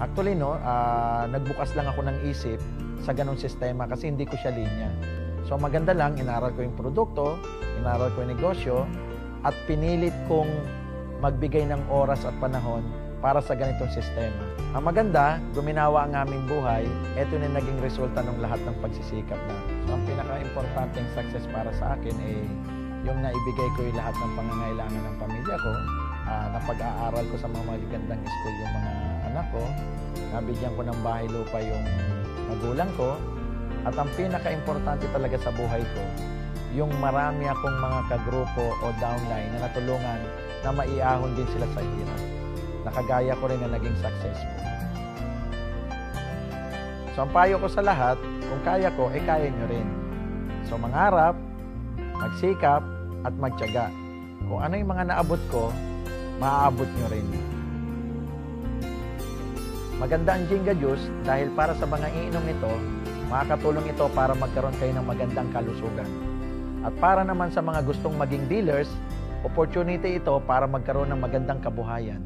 Actually, no, nagbukas lang ako ng isip sa ganong sistema kasi hindi ko siya linya. So maganda lang, inaral ko yung produkto, inaral ko yung negosyo, at pinilit kong magbigay ng oras at panahon para sa ganitong sistema. Ang maganda, guminawa ang aming buhay, ito na naging resulta ng lahat ng pagsisikap na. So ang pinaka-importanteng success para sa akin ay yung naibigay ko yung lahat ng pangangailangan ng pamilya ko, napag-aaral ko sa mga magagandang school yung mga anak ko, nabigyan ko ng bahay lupa yung magulang ko, at ang pinaka-importante talaga sa buhay ko, yung marami akong mga kagrupo o downline na natulungan na maiahon din sila sa hirap. Nakagaya ko rin na naging successful. So ang payo ko sa lahat, kung kaya ko, kaya nyo rin. So mangarap, magsikap, at magtiyaga. Kung ano yung mga naabot ko, maaabot nyo rin. Maganda ang Jinga Juice dahil para sa mga iinom nito, makakatulong ito para magkaroon kayo ng magandang kalusugan. At para naman sa mga gustong maging dealers, opportunity ito para magkaroon ng magandang kabuhayan.